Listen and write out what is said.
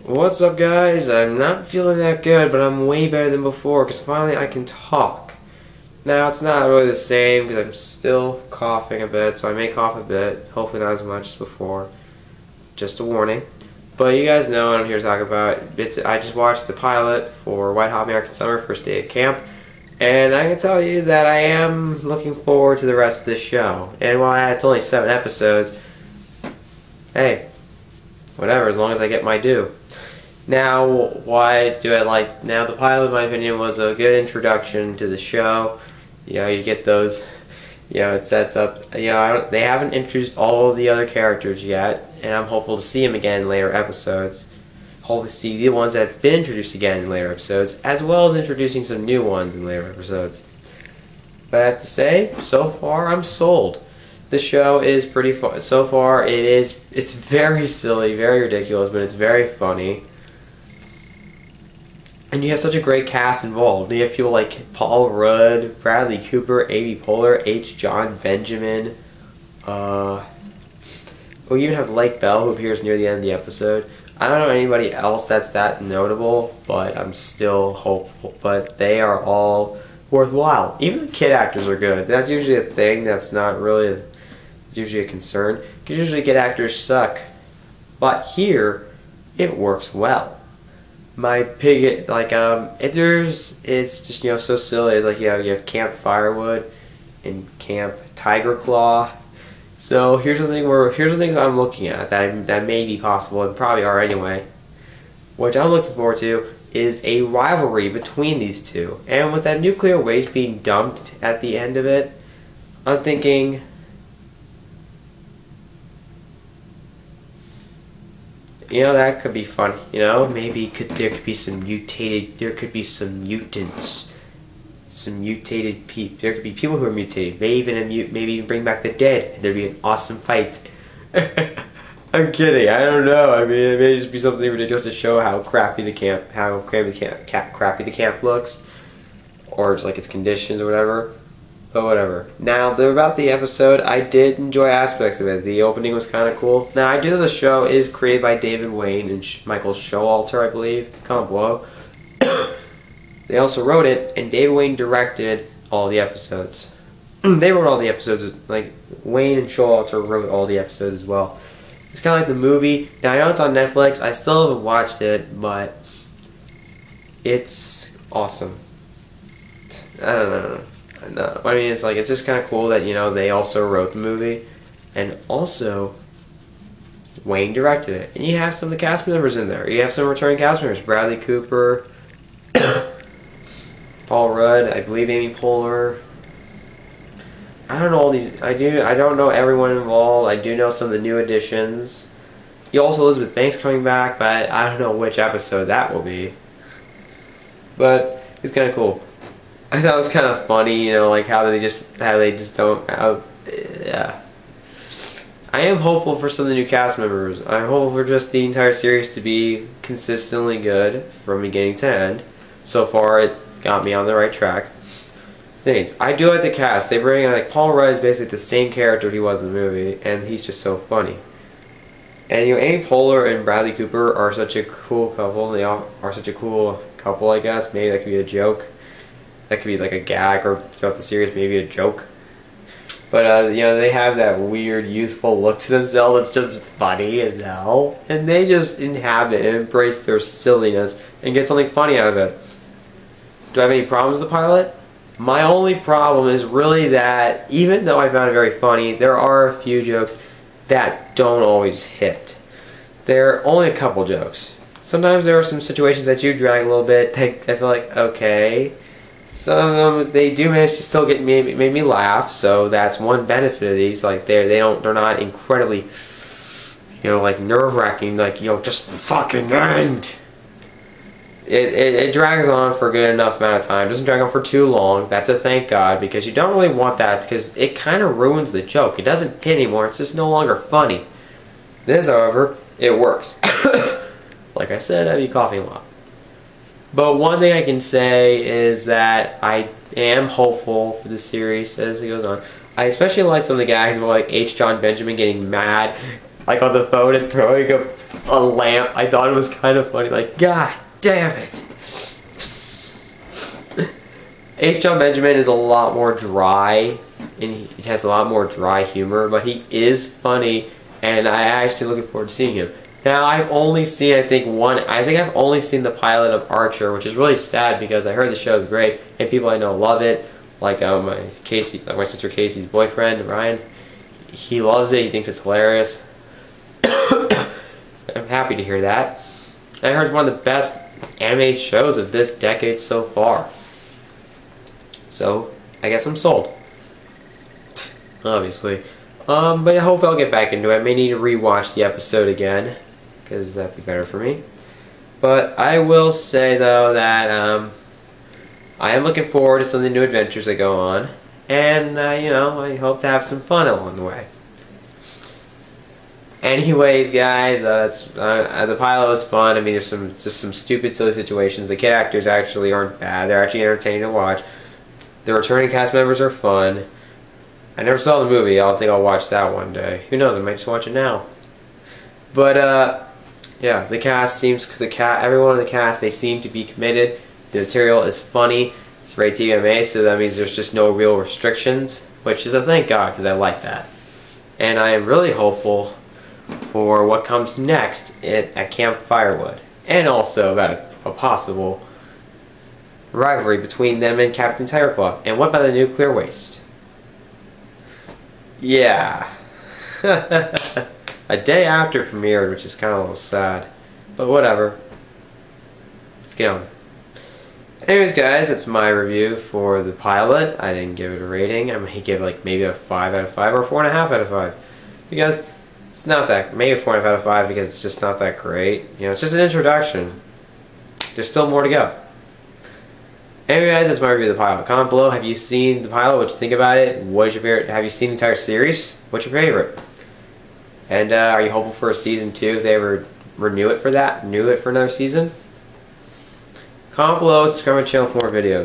What's up, guys? I'm not feeling that good, but I'm way better than before because finally I can talk. Now, it's not really the same because I'm still coughing a bit, so I may cough a bit. Hopefully not as much as before. Just a warning. But you guys know what I'm here to talk about. I just watched the pilot for White Hot American Summer, first day at camp, and I can tell you that I am looking forward to the rest of this show. And while it's only 7 episodes, hey, whatever, as long as I get my due. Now, why do I like... Now, the pilot, in my opinion, was a good introduction to the show. You know, you get those... You know, it sets up... You know, they haven't introduced all the other characters yet, and I'm hopeful to see them again in later episodes. Hopefully see the ones that have been introduced again in later episodes, as well as introducing some new ones in later episodes. But I have to say, so far, I'm sold. The show is pretty fun. So far, it's very silly, very ridiculous, but it's very funny. And you have such a great cast involved. You have people like Paul Rudd, Bradley Cooper, Amy Poehler, H. John Benjamin. We even have Lake Bell, who appears near the end of the episode. I don't know anybody else that's that notable, but I'm still hopeful. But they are all worthwhile. Even the kid actors are good. That's usually a thing that's not really... It's usually a concern. Because usually kid actors suck. But here, it works well. My pig, like, it's just, you know, so silly. It's like, you have Camp Firewood and Camp Tiger Claw. So here's the things I'm looking at that may be possible and probably are anyway. What I'm looking forward to is a rivalry between these two. And with that nuclear waste being dumped at the end of it, I'm thinking... You know, that could be fun. You know, maybe there could be some mutants, some mutated people. There could be people who are mutated. Maybe even bring back the dead. And there'd be an awesome fight. I'm kidding. I don't know. I mean, it may just be something ridiculous to show how crappy the camp looks, or just like its conditions or whatever. But whatever. Now, about the episode, I did enjoy aspects of it. The opening was kind of cool. Now, I do know the show is created by David Wayne and Michael Showalter, I believe. Comment below. They also wrote it, and David Wayne directed all the episodes. They wrote all the episodes. Like, Wayne and Showalter wrote all the episodes as well. It's kind of like the movie. Now, I know it's on Netflix. I still haven't watched it, but it's awesome. I don't know. No, I mean, it's just kind of cool that, you know, they also wrote the movie, and also Wayne directed it. And you have some of the cast members in there. You have some returning cast members: Bradley Cooper, Paul Rudd, I believe Amy Poehler. I don't know all these. I don't know everyone involved. I do know some of the new additions. You also Elizabeth Banks coming back, but I don't know which episode that will be. But it's kind of cool. I thought it was kind of funny, you know, like how they just don't. Yeah. I am hopeful for some of the new cast members. I'm hopeful for just the entire series to be consistently good from beginning to end. So far, it got me on the right track. Things I do like the cast. They bring like Paul Rudd is basically the same character he was in the movie, and he's just so funny. And you know, Amy Poehler and Bradley Cooper are such a cool couple. They all are such a cool couple, I guess. Maybe that could be a joke. That could be like a gag, or throughout the series, maybe a joke. But, you know, they have that weird, youthful look to themselves. It's just funny as hell. And they just inhabit and embrace their silliness and get something funny out of it. Do I have any problems with the pilot? My only problem is really that, even though I found it very funny, there are a few jokes that don't always hit. There are only a couple jokes. Sometimes there are some situations that do drag a little bit. I feel like, okay. Some of them, they do manage to still made me laugh, so that's one benefit of these. Like they're not incredibly, you know, like nerve-wracking. Like, you know, just fucking end. It drags on for a good enough amount of time. It doesn't drag on for too long. That's a thank God, because you don't really want that, because it kind of ruins the joke. It doesn't hit anymore. It's just no longer funny. This, however, it works. Like I said, I'd be coughing a lot. But one thing I can say is that I am hopeful for the series as it goes on. I especially like some of the gags about like H. John Benjamin getting mad like on the phone and throwing a lamp. I thought it was kind of funny. Like, God damn it. H. John Benjamin is a lot more dry, and he has a lot more dry humor, but he is funny, and I actually looking forward to seeing him. Now, I've only seen, I think I've only seen the pilot of Archer, which is really sad because I heard the show is great, and people I know love it, like my sister Casey's boyfriend, Ryan. He loves it, he thinks it's hilarious. I'm happy to hear that. I heard it's one of the best animated shows of this decade so far. So, I guess I'm sold. Obviously. But hopefully I'll get back into it. I may need to rewatch the episode again, because that'd be better for me. But I will say, though, that I am looking forward to some of the new adventures that go on. And, you know, I hope to have some fun along the way. Anyways, guys, the pilot was fun. I mean, there's just some stupid, silly situations. The kid actors actually aren't bad. They're actually entertaining to watch. The returning cast members are fun. I never saw the movie. I don't think I'll watch that one day. Who knows? I might just watch it now. But yeah, the cast everyone in the cast, they seem to be committed. The material is funny. It's rated TVMA, so that means there's just no real restrictions, which is a thank God, because I like that. And I am really hopeful for what comes next at Camp Firewood, and also about a possible rivalry between them and Captain Tiger Claw. And what about the nuclear waste? Yeah. A day after it premiered, which is kind of a little sad. But whatever. Let's get on with it. Anyways, guys, that's my review for the pilot. I didn't give it a rating. I might give it like maybe a 5 out of 5 or 4.5 out of 5. Because it's not that, maybe a 4.5 out of 5 because it's just not that great. You know, it's just an introduction. There's still more to go. Anyway, guys, that's my review of the pilot. Comment below, have you seen the pilot? What you think about it? What is your favorite? Have you seen the entire series? What's your favorite? And are you hopeful for a season 2 if they ever renew it for another season? Comment below, subscribe to my channel for more videos.